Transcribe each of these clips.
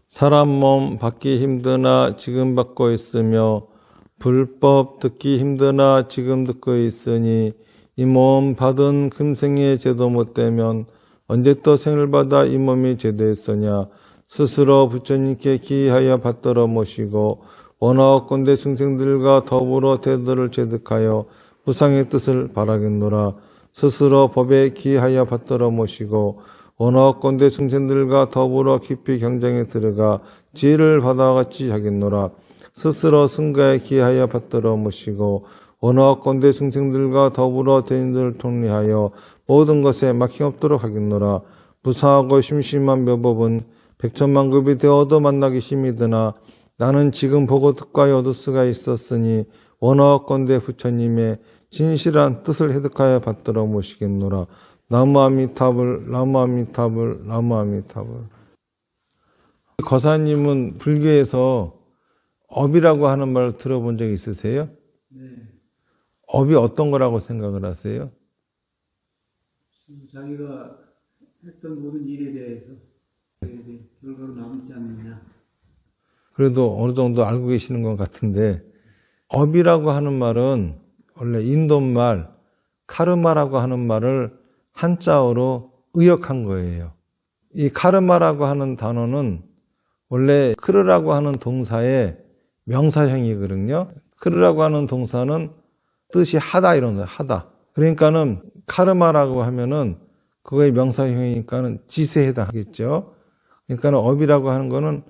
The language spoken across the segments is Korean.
사람 몸 받기 힘드나 지금 받고 있으며 불법 듣기 힘드나 지금 듣고 있으니 이 몸 받은 금생에 제도 못되면 언제 또 생을 받아 이 몸이 제도했으냐. 스스로 부처님께 기하여 받들어 모시고 원하건대 중생들과 더불어 대도를 제득하여 무상의 뜻을 바라겠노라. 스스로 법에 기하여 받들어 모시고 원하건대 중생들과 더불어 깊이 경쟁에 들어가 지혜를 받아같이 하겠노라. 스스로 승가에 기하여 받들어 모시고 원하건대 중생들과 더불어 대인들을 통리하여 모든 것에 막힘없도록 하겠노라. 무상하고 심심한 묘법은 백천만급이 되어도 만나기 힘이 드나 나는 지금 보고 듣과에 얻을 수가 있었으니 원하건대 부처님의 진실한 뜻을 해득하여 받들어 모시겠노라. 나무아미타불, 나무아미타불, 나무아미타불. 거사님은 불교에서 업이라고 하는 말 들어본 적 있으세요? 네. 업이 어떤 거라고 생각을 하세요? 자기가 했던 모든 일에 대해서 결과로 남지 않느냐. 그래도 어느 정도 알고 계시는 것 같은데, 업이라고 하는 말은 원래 인도말, 카르마라고 하는 말을 한자어로 의역한 거예요. 이 카르마라고 하는 단어는 원래 크르라고 하는 동사의 명사형이거든요. 크르라고 하는 동사는 뜻이 하다 이런 거예요. 하다. 그러니까는 카르마라고 하면은 그거의 명사형이니까는 짓에 해당하겠죠. 그러니까는 업이라고 하는 거는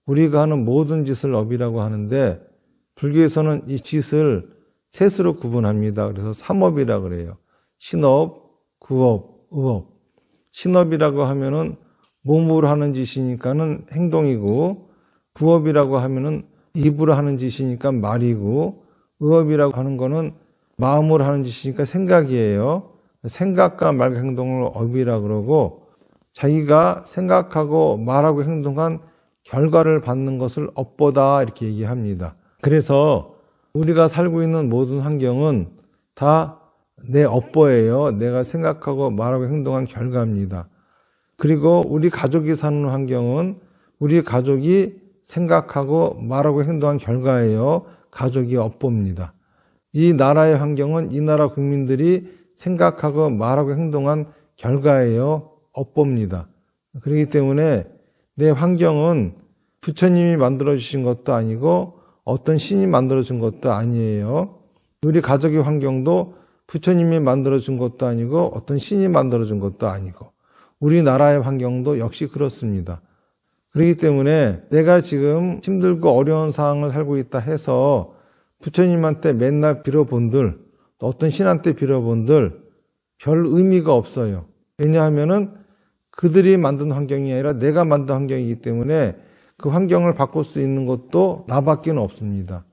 우리가 하는 모든 짓을 업이라고 하는데 불교에서는 이 짓을 셋으로 구분합니다. 그래서 삼업이라고 그래요. 신업, 구업, 의업. 신업이라고 하면은 몸으로 하는 짓이니까는 행동이고, 구업이라고 하면은 입으로 하는 짓이니까 말이고, 의업이라고 하는 거는 마음으로 하는 짓이니까 생각이에요. 생각과 말과 행동을 업이라고 그러고, 자기가 생각하고 말하고 행동한 결과를 받는 것을 업보다 이렇게 얘기합니다. 그래서 우리가 살고 있는 모든 환경은 다 내 업보예요. 내가 생각하고 말하고 행동한 결과입니다. 그리고 우리 가족이 사는 환경은 우리 가족이 생각하고 말하고 행동한 결과예요. 가족이 업보입니다. 이 나라의 환경은 이 나라 국민들이 생각하고 말하고 행동한 결과예요. 업보입니다. 그렇기 때문에 내 환경은 부처님이 만들어주신 것도 아니고 어떤 신이 만들어준 것도 아니에요. 우리 가족의 환경도 부처님이 만들어준 것도 아니고 어떤 신이 만들어준 것도 아니고 우리나라의 환경도 역시 그렇습니다. 그렇기 때문에 내가 지금 힘들고 어려운 상황을 살고 있다 해서 부처님한테 맨날 빌어본들 또 어떤 신한테 빌어본들 별 의미가 없어요. 왜냐하면은 그들이 만든 환경이 아니라 내가 만든 환경이기 때문에 그 환경을 바꿀 수 있는 것도 나밖에는 없습니다.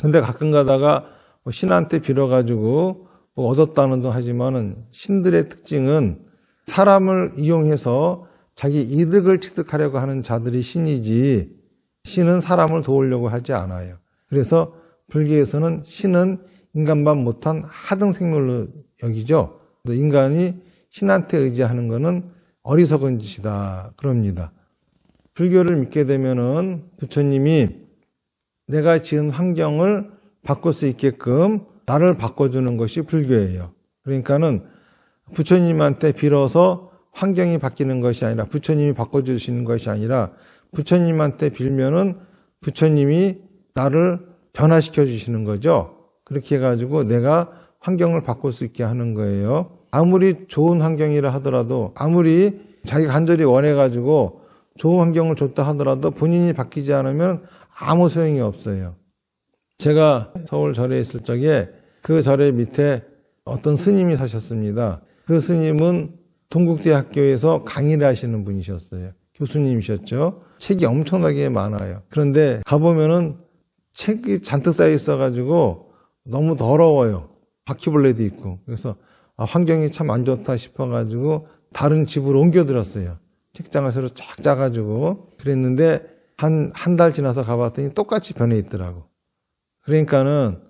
근데 가끔 가다가 신한테 빌어가지고 얻었다는 둥 하지만은 신들의 특징은 사람을 이용해서 자기 이득을 취득하려고 하는 자들이 신이지 신은 사람을 도우려고 하지 않아요. 그래서 불교에서는 신은 인간만 못한 하등 생물로 여기죠. 그래서 인간이 신한테 의지하는 것은 어리석은 짓이다 그럽니다. 불교를 믿게 되면은 부처님이 내가 지은 환경을 바꿀 수 있게끔 나를 바꿔주는 것이 불교예요. 그러니까는 부처님한테 빌어서 환경이 바뀌는 것이 아니라 부처님이 바꿔주시는 것이 아니라 부처님한테 빌면은 부처님이 나를 변화시켜 주시는 거죠. 그렇게 해가지고 내가 환경을 바꿀 수 있게 하는 거예요. 아무리 좋은 환경이라 하더라도 아무리 자기가 간절히 원해가지고 좋은 환경을 줬다 하더라도 본인이 바뀌지 않으면 아무 소용이 없어요. 제가 서울 절에 있을 적에 그 절의 밑에 어떤 스님이 사셨습니다. 그 스님은 동국대학교에서 강의를 하시는 분이셨어요. 교수님이셨죠. 책이 엄청나게 많아요. 그런데 가보면은 책이 잔뜩 쌓여 있어가지고 너무 더러워요. 바퀴벌레도 있고. 그래서 환경이 참 안 좋다 싶어가지고 다른 집으로 옮겨들었어요. 책장을 새로 쫙 짜가지고. 그랬는데 한 달 지나서 가봤더니 똑같이 변해 있더라고. 그러니까는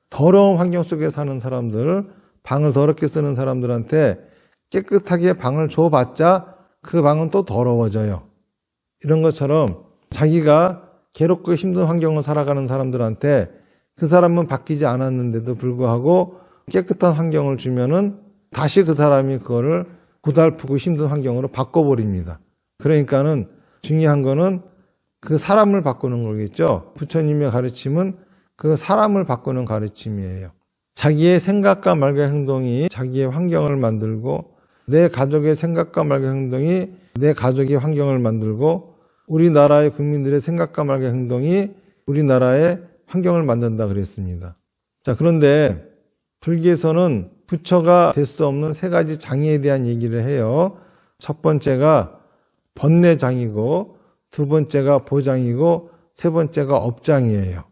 더러운 환경 속에 사는 사람들, 방을 더럽게 쓰는 사람들한테 깨끗하게 방을 줘봤자 그 방은 또 더러워져요. 이런 것처럼 자기가 괴롭고 힘든 환경을 살아가는 사람들한테 그 사람은 바뀌지 않았는데도 불구하고 깨끗한 환경을 주면은 다시 그 사람이 그거를 고달프고 힘든 환경으로 바꿔버립니다. 그러니까는 중요한 거는 그 사람을 바꾸는 거겠죠. 부처님의 가르침은 그 사람을 바꾸는 가르침이에요. 자기의 생각과 말과 행동이 자기의 환경을 만들고 내 가족의 생각과 말과 행동이 내 가족의 환경을 만들고 우리나라의 국민들의 생각과 말과 행동이 우리나라의 환경을 만든다 그랬습니다. 자, 그런데 불교에서는 부처가 될 수 없는 세 가지 장애에 대한 얘기를 해요. 첫 번째가 번뇌장이고 두 번째가 보장이고 세 번째가 업장이에요.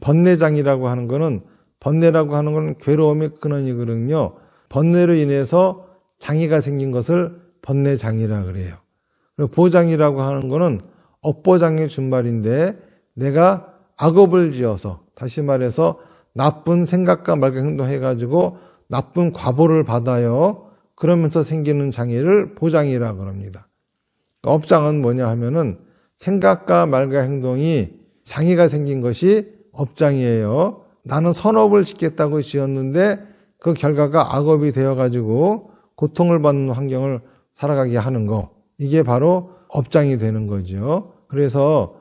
번뇌장이라고 하는 거는 번뇌라고 하는 건 괴로움의 근원이거든요. 번뇌로 인해서 장애가 생긴 것을 번뇌장이라 그래요. 그리고 보장이라고 하는 거는 업보장의 준말인데 내가 악업을 지어서 다시 말해서 나쁜 생각과 말과 행동해가지고 나쁜 과보를 받아요. 그러면서 생기는 장애를 보장이라고 합니다. 업장은 뭐냐 하면은 생각과 말과 행동이 장애가 생긴 것이 업장이에요. 나는 선업을 짓겠다고 지었는데 그 결과가 악업이 되어가지고 고통을 받는 환경을 살아가게 하는 거. 이게 바로 업장이 되는 거죠. 그래서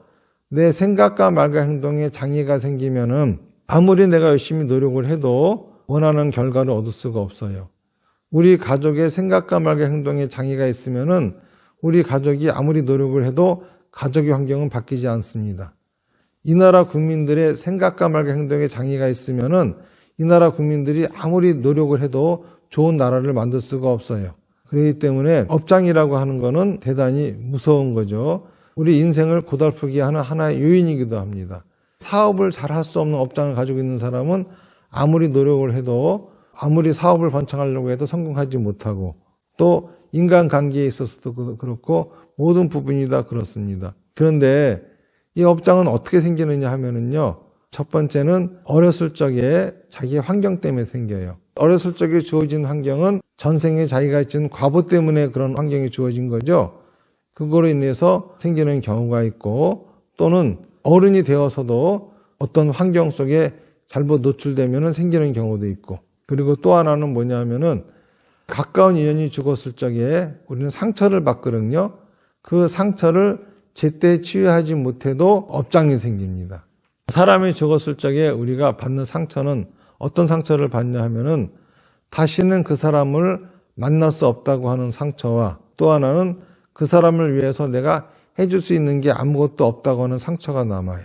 내 생각과 말과 행동에 장애가 생기면은 아무리 내가 열심히 노력을 해도 원하는 결과를 얻을 수가 없어요. 우리 가족의 생각과 말과 행동에 장애가 있으면은 우리 가족이 아무리 노력을 해도 가족의 환경은 바뀌지 않습니다. 이 나라 국민들의 생각과 말과 행동에 장애가 있으면은 이 나라 국민들이 아무리 노력을 해도 좋은 나라를 만들 수가 없어요. 그렇기 때문에 업장이라고 하는 거는 대단히 무서운 거죠. 우리 인생을 고달프게 하는 하나의 요인이기도 합니다. 사업을 잘 할 수 없는 업장을 가지고 있는 사람은 아무리 노력을 해도 아무리 사업을 번창하려고 해도 성공하지 못하고 또 인간관계에 있어서도 그렇고 모든 부분이 다 그렇습니다. 그런데 이 업장은 어떻게 생기느냐 하면은요. 첫 번째는 어렸을 적에 자기의 환경 때문에 생겨요. 어렸을 적에 주어진 환경은 전생에 자기가 지은 과보 때문에 그런 환경이 주어진 거죠. 그거로 인해서 생기는 경우가 있고 또는 어른이 되어서도 어떤 환경 속에 잘못 노출되면 생기는 경우도 있고 그리고 또 하나는 뭐냐면은 가까운 인연이 죽었을 적에 우리는 상처를 받거든요. 그 상처를 제때 치유하지 못해도 업장이 생깁니다. 사람이 죽었을 적에 우리가 받는 상처는 어떤 상처를 받냐 하면은 다시는 그 사람을 만날 수 없다고 하는 상처와 또 하나는 그 사람을 위해서 내가 해줄 수 있는 게 아무것도 없다고 하는 상처가 남아요.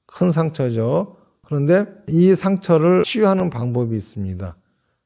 큰 상처죠. 그런데 이 상처를 치유하는 방법이 있습니다.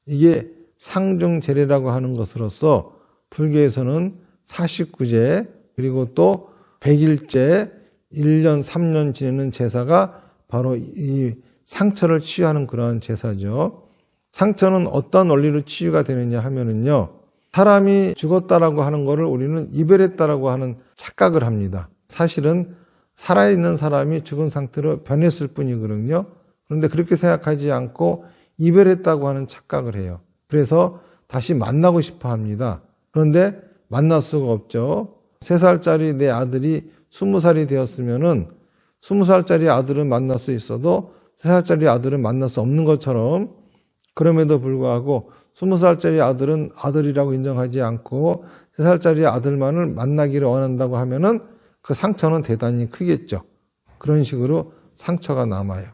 이게 상중제례라고 하는 것으로서 불교에서는 49제 그리고 또 100일째 1년 3년 지내는 제사가 바로 이 상처를 치유하는 그러한 제사죠. 상처는 어떤 원리로 치유가 되느냐 하면은요. 사람이 죽었다라고 하는 것을 우리는 이별했다라고 하는 착각을 합니다. 사실은 살아있는 사람이 죽은 상태로 변했을 뿐이거든요. 그런데 그렇게 생각하지 않고 이별했다고 하는 착각을 해요. 그래서 다시 만나고 싶어 합니다. 그런데 만날 수가 없죠. 3살짜리 내 아들이 20살이 되었으면은 20살짜리 아들은 만날 수 있어도 3살짜리 아들은 만날 수 없는 것처럼 그럼에도 불구하고 20살짜리 아들은 아들이라고 인정하지 않고 3살짜리 아들만을 만나기를 원한다고 하면은 그 상처는 대단히 크겠죠. 그런 식으로 상처가 남아요.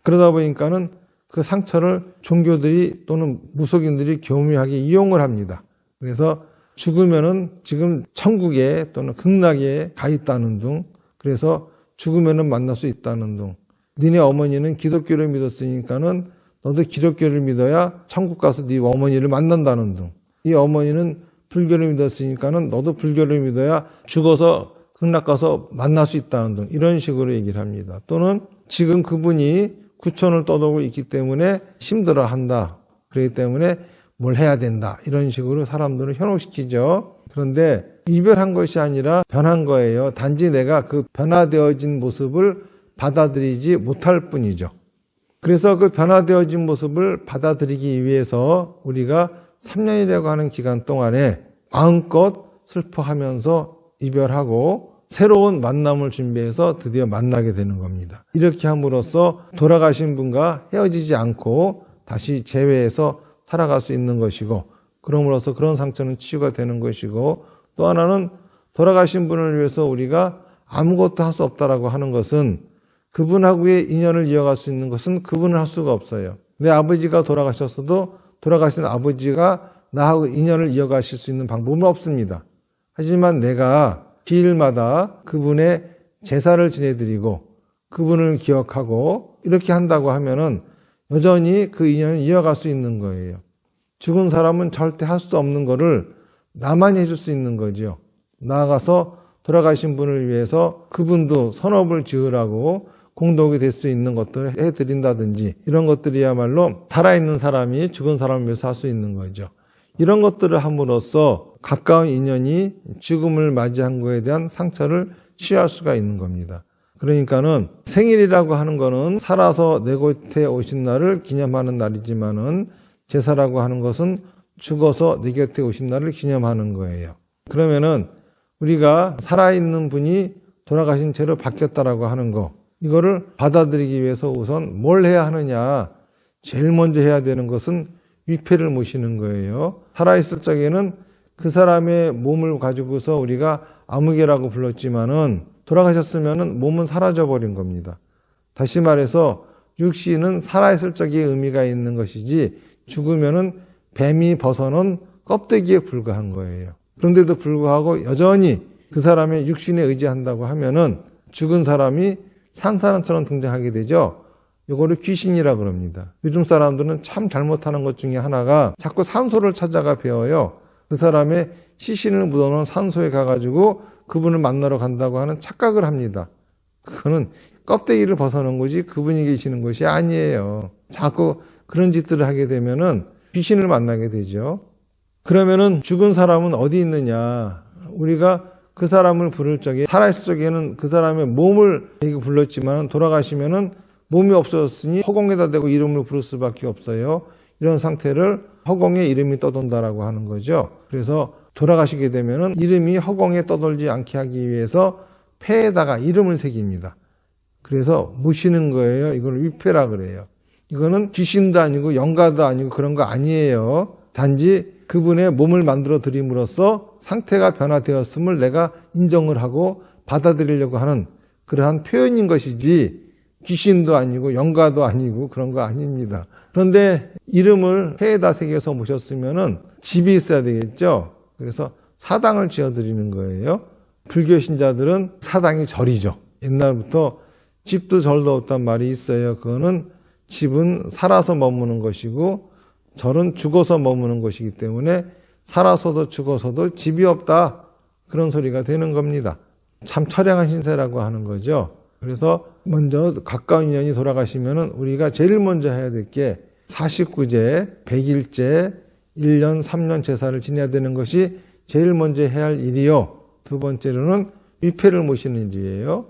그러다 보니까는 그 상처를 종교들이 또는 무속인들이 교묘하게 이용을 합니다. 그래서 죽으면은 지금 천국에 또는 극락에 가 있다는 둥, 그래서 죽으면은 만날 수 있다는 둥, 니네 어머니는 기독교를 믿었으니까는 너도 기독교를 믿어야 천국 가서 네 어머니를 만난다는 둥, 이 어머니는 불교를 믿었으니까는 너도 불교를 믿어야 죽어서 극락 가서 만날 수 있다는 둥, 이런 식으로 얘기를 합니다. 또는 지금 그분이 구천을 떠돌고 있기 때문에 힘들어한다. 그렇기 때문에 뭘 해야 된다. 이런 식으로 사람들을 현혹시키죠. 그런데 이별한 것이 아니라 변한 거예요. 단지 내가 그 변화되어진 모습을 받아들이지 못할 뿐이죠. 그래서 그 변화되어진 모습을 받아들이기 위해서 우리가 3년이라고 하는 기간 동안에 마음껏 슬퍼하면서 이별하고 새로운 만남을 준비해서 드디어 만나게 되는 겁니다. 이렇게 함으로써 돌아가신 분과 헤어지지 않고 다시 재회해서 살아갈 수 있는 것이고, 그럼으로써 그런 상처는 치유가 되는 것이고, 또 하나는 돌아가신 분을 위해서 우리가 아무것도 할 수 없다라고 하는 것은, 그분하고의 인연을 이어갈 수 있는 것은 그분을 할 수가 없어요. 내 아버지가 돌아가셨어도 돌아가신 아버지가 나하고 인연을 이어가실 수 있는 방법은 없습니다. 하지만 내가 기일마다 그분의 제사를 지내드리고 그분을 기억하고 이렇게 한다고 하면은 여전히 그 인연을 이어갈 수 있는 거예요. 죽은 사람은 절대 할 수 없는 거를 나만이 해줄 수 있는 거죠. 나아가서 돌아가신 분을 위해서 그분도 선업을 지으라고 공덕이 될 수 있는 것들을 해드린다든지, 이런 것들이야말로 살아있는 사람이 죽은 사람을 위해서 할 수 있는 거죠. 이런 것들을 함으로써 가까운 인연이 죽음을 맞이한 거에 대한 상처를 치유할 수가 있는 겁니다. 그러니까는 생일이라고 하는 거는 살아서 내 곁에 오신 날을 기념하는 날이지만은, 제사라고 하는 것은 죽어서 내 곁에 오신 날을 기념하는 거예요. 그러면은 우리가 살아있는 분이 돌아가신 채로 바뀌었다라고 하는 거, 이거를 받아들이기 위해서 우선 뭘 해야 하느냐. 제일 먼저 해야 되는 것은 위패를 모시는 거예요. 살아있을 적에는 그 사람의 몸을 가지고서 우리가 아무개라고 불렀지만은, 돌아가셨으면은 몸은 사라져버린 겁니다. 다시 말해서 육신은 살아있을 적에 의미가 있는 것이지, 죽으면은 뱀이 벗어놓은 껍데기에 불과한 거예요. 그런데도 불구하고 여전히 그 사람의 육신에 의지한다고 하면은 죽은 사람이 산 사람처럼 등장하게 되죠. 이거를 귀신이라 그럽니다. 요즘 사람들은 참 잘못하는 것 중에 하나가 자꾸 산소를 찾아가 배워요. 그 사람의 시신을 묻어놓은 산소에 가가지고 그분을 만나러 간다고 하는 착각을 합니다. 그거는 껍데기를 벗어놓은 거지 그분이 계시는 것이 아니에요. 자꾸 그런 짓들을 하게 되면은 귀신을 만나게 되죠. 그러면은 죽은 사람은 어디 있느냐? 우리가 그 사람을 부를 적에, 살아있을 적에는 그 사람의 몸을 불렀지만 돌아가시면은 몸이 없어졌으니 허공에다 대고 이름을 부를 수밖에 없어요. 이런 상태를 허공에 이름이 떠돈다라고 하는 거죠. 그래서 돌아가시게 되면은 이름이 허공에 떠돌지 않게 하기 위해서 폐에다가 이름을 새깁니다. 그래서 모시는 거예요. 이걸 위패라 그래요. 이거는 귀신도 아니고 영가도 아니고 그런 거 아니에요. 단지 그분의 몸을 만들어 드림으로써 상태가 변화되었음을 내가 인정을 하고 받아들이려고 하는 그러한 표현인 것이지, 귀신도 아니고 영가도 아니고 그런 거 아닙니다. 그런데 이름을 폐에다 새겨서 모셨으면은 집이 있어야 되겠죠. 그래서 사당을 지어드리는 거예요. 불교 신자들은 사당이 절이죠. 옛날부터 집도 절도 없단 말이 있어요. 그거는 집은 살아서 머무는 것이고 절은 죽어서 머무는 것이기 때문에 살아서도 죽어서도 집이 없다, 그런 소리가 되는 겁니다. 참 처량한 신세라고 하는 거죠. 그래서 먼저 가까운 인연이 돌아가시면은 우리가 제일 먼저 해야 될 게 49제, 100일째, 1년, 3년 제사를 지내야 되는 것이 제일 먼저 해야 할 일이요. 두 번째로는 위패를 모시는 일이에요.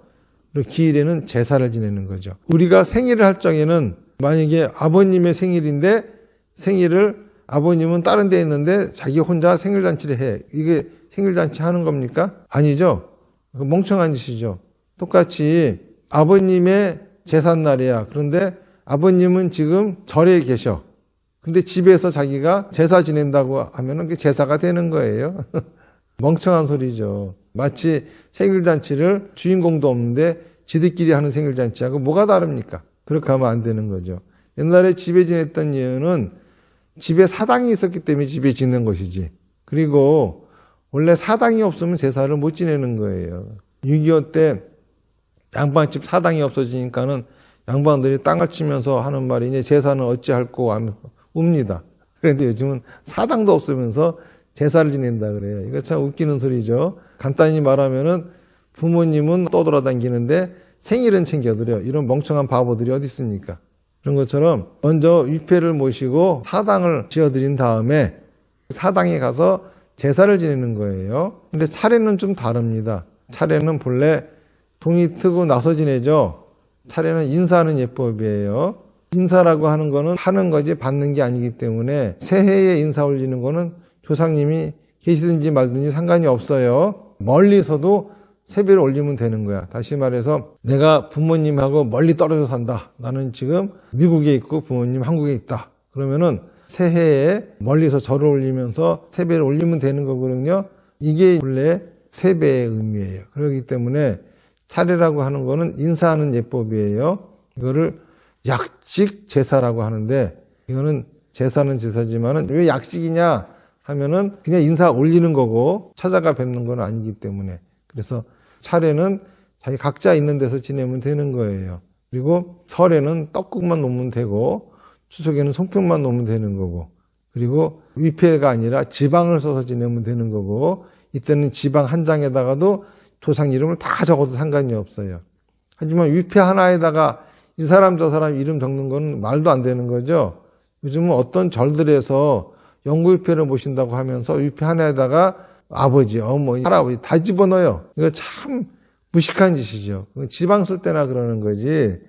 그리고 기일에는 제사를 지내는 거죠. 우리가 생일을 할 적에는 만약에 아버님의 생일인데 생일을 아버님은 다른 데 있는데 자기 혼자 생일잔치를 해. 이게 생일잔치 하는 겁니까? 아니죠. 멍청한 짓이죠. 똑같이 아버님의 제삿날이야. 그런데 아버님은 지금 절에 계셔. 근데 집에서 자기가 제사 지낸다고 하면은 그게 제사가 되는 거예요. 멍청한 소리죠. 마치 생일잔치를 주인공도 없는데 지들끼리 하는 생일잔치하고 뭐가 다릅니까? 그렇게 하면 안 되는 거죠. 옛날에 집에 지냈던 이유는 집에 사당이 있었기 때문에 집에 지낸 것이지. 그리고 원래 사당이 없으면 제사를 못 지내는 거예요. 6.25 때 양반집 사당이 없어지니까는 양반들이 땅을 치면서 하는 말이 이제 제사는 어찌할꼬 하면서 웁니다. 그런데 요즘은 사당도 없으면서 제사를 지낸다 그래요. 이거 참 웃기는 소리죠. 간단히 말하면은 부모님은 떠돌아다니는데 생일은 챙겨드려. 이런 멍청한 바보들이 어디 있습니까? 그런 것처럼 먼저 위패를 모시고 사당을 지어드린 다음에 사당에 가서 제사를 지내는 거예요. 근데 차례는 좀 다릅니다. 차례는 본래 동이 트고 나서 지내죠. 차례는 인사하는 예법이에요. 인사라고 하는 거는 하는 거지 받는 게 아니기 때문에 새해에 인사 올리는 거는 조상님이 계시든지 말든지 상관이 없어요. 멀리서도 세배를 올리면 되는 거야. 다시 말해서 내가 부모님하고 멀리 떨어져 산다. 나는 지금 미국에 있고 부모님 한국에 있다. 그러면은 새해에 멀리서 절을 올리면서 세배를 올리면 되는 거거든요. 이게 본래 세배의 의미예요. 그렇기 때문에 차례라고 하는 거는 인사하는 예법이에요. 이거를 약식 제사라고 하는데, 이거는 제사는 제사지만은 왜 약식이냐 하면은 그냥 인사 올리는 거고 찾아가 뵙는 건 아니기 때문에. 그래서 차례는 자기 각자 있는 데서 지내면 되는 거예요. 그리고 설에는 떡국만 놓으면 되고 추석에는 송편만 놓으면 되는 거고, 그리고 위패가 아니라 지방을 써서 지내면 되는 거고, 이때는 지방 한 장에다가도 조상 이름을 다 적어도 상관이 없어요. 하지만 위패 하나에다가 이 사람 저 사람 이름 적는 건 말도 안 되는 거죠. 요즘은 어떤 절들에서 영구위패를 모신다고 하면서 위패 하나에다가 아버지, 어머니, 할아버지 다 집어넣어요. 이거 참 무식한 짓이죠. 지방 쓸 때나 그러는 거지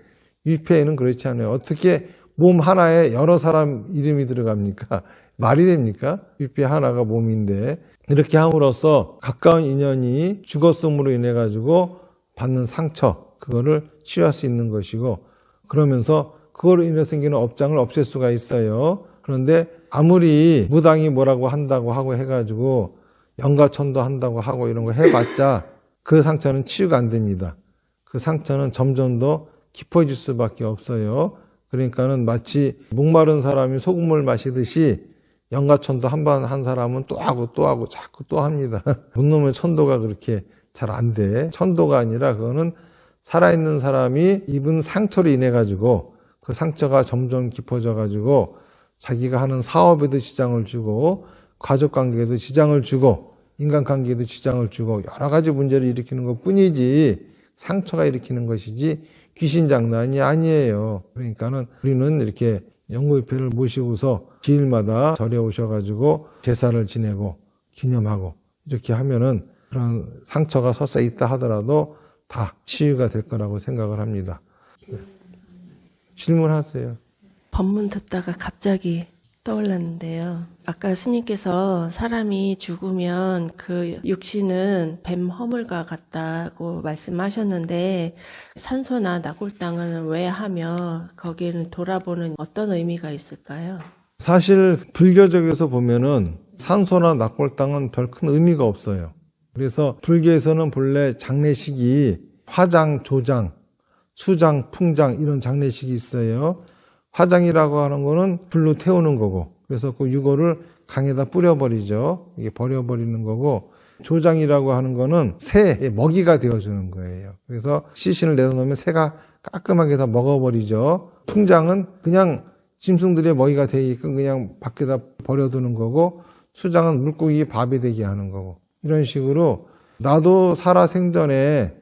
위패에는 그렇지 않아요. 어떻게 몸 하나에 여러 사람 이름이 들어갑니까? 말이 됩니까? 위패 하나가 몸인데. 이렇게 함으로써 가까운 인연이 죽었음으로 인해 가지고 받는 상처, 그거를 치유할 수 있는 것이고, 그러면서 그거로 인해 생기는 업장을 없앨 수가 있어요. 그런데 아무리 무당이 뭐라고 한다고 하고 해가지고 영가천도 한다고 하고 이런 거 해봤자 그 상처는 치유가 안 됩니다. 그 상처는 점점 더 깊어질 수밖에 없어요. 그러니까는 마치 목마른 사람이 소금을 마시듯이 영가천도 한 번 한 사람은 또 하고 또 하고 자꾸 또 합니다. 못 천도가 그렇게 잘 안 돼. 천도가 아니라 그거는 살아있는 사람이 입은 상처로 인해 가지고 그 상처가 점점 깊어져 가지고 자기가 하는 사업에도 지장을 주고 가족관계에도 지장을 주고 인간관계에도 지장을 주고 여러 가지 문제를 일으키는 것 뿐이지 상처가 일으키는 것이지 귀신 장난이 아니에요. 그러니까는 우리는 이렇게 영구위패를 모시고서 기일마다 절에 오셔가지고 제사를 지내고 기념하고 이렇게 하면은 그런 상처가 설사 있다 하더라도 다 치유가 될 거라고 생각을 합니다. 질문하세요. 법문 듣다가 갑자기 떠올랐는데요. 아까 스님께서 사람이 죽으면 그 육신은 뱀 허물과 같다고 말씀하셨는데 산소나 나골당을 왜 하며 거기에는 돌아보는 어떤 의미가 있을까요? 사실 불교적에서 보면은 산소나 낙골당은 별 큰 의미가 없어요. 그래서 불교에서는 본래 장례식이 화장, 조장, 수장, 풍장 이런 장례식이 있어요. 화장이라고 하는 거는 불로 태우는 거고, 그래서 그 유골을 강에다 뿌려버리죠. 이게 버려버리는 거고, 조장이라고 하는 거는 새의 먹이가 되어주는 거예요. 그래서 시신을 내다놓으면 새가 깔끔하게 다 먹어버리죠. 풍장은 그냥 짐승들의 먹이가 되게끔 그냥 밖에다 버려두는 거고, 수장은 물고기 밥이 되게 하는 거고, 이런 식으로 나도 살아 생전에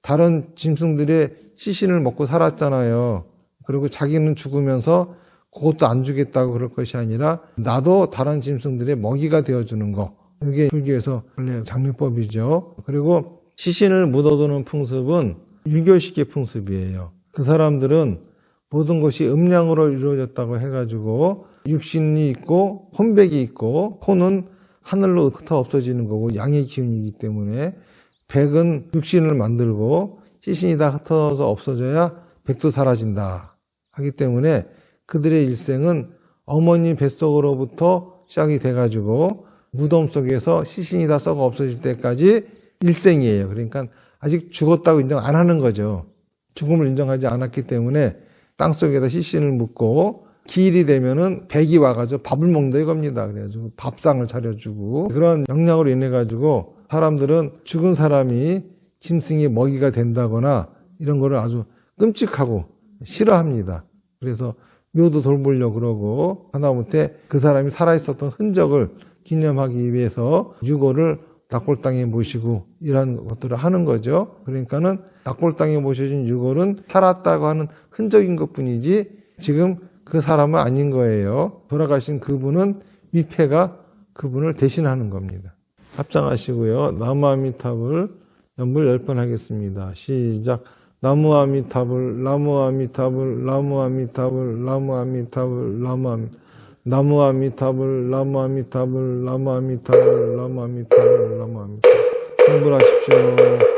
다른 짐승들의 시신을 먹고 살았잖아요. 그리고 자기는 죽으면서 그것도 안 주겠다고 그럴 것이 아니라 나도 다른 짐승들의 먹이가 되어주는 거. 이게 불교에서 원래 장례법이죠. 그리고 시신을 묻어두는 풍습은 유교식의 풍습이에요. 그 사람들은 모든 것이 음양으로 이루어졌다고 해가지고 육신이 있고 혼백이 있고 혼은 하늘로 흩어 없어지는 거고 양의 기운이기 때문에 백은 육신을 만들고 시신이 다 흩어져서 없어져야 백도 사라진다 하기 때문에 그들의 일생은 어머니 뱃속으로부터 시작이 돼가지고 무덤 속에서 시신이 다 썩어 없어질 때까지 일생이에요. 그러니까 아직 죽었다고 인정 안 하는 거죠. 죽음을 인정하지 않았기 때문에 땅속에다 시신을 묻고 기일이 되면은 백이 와가지고 밥을 먹는다 이겁니다. 그래가지고 밥상을 차려주고 그런 영향으로 인해가지고 사람들은 죽은 사람이 짐승의 먹이가 된다거나 이런 거를 아주 끔찍하고 싫어합니다. 그래서 묘도 돌보려고 그러고 하다못해 그 사람이 살아있었던 흔적을 기념하기 위해서 유골을 낙골당에 모시고 이런 것들을 하는 거죠. 그러니까는 낙골당에 모셔진 유골은 살았다고 하는 흔적인 것뿐이지 지금 그 사람은 아닌 거예요. 돌아가신 그분은 위패가 그분을 대신하는 겁니다. 합장하시고요. 나무아미타불 연불 10번 하겠습니다. 시작. 나무아미타불 나무아미타불 나무아미타불 나무아미타불 나무아미타불 나무아미타불 나무아미타불 나무아미타불 나무아미타불 나무아미타불. 성불하십시오.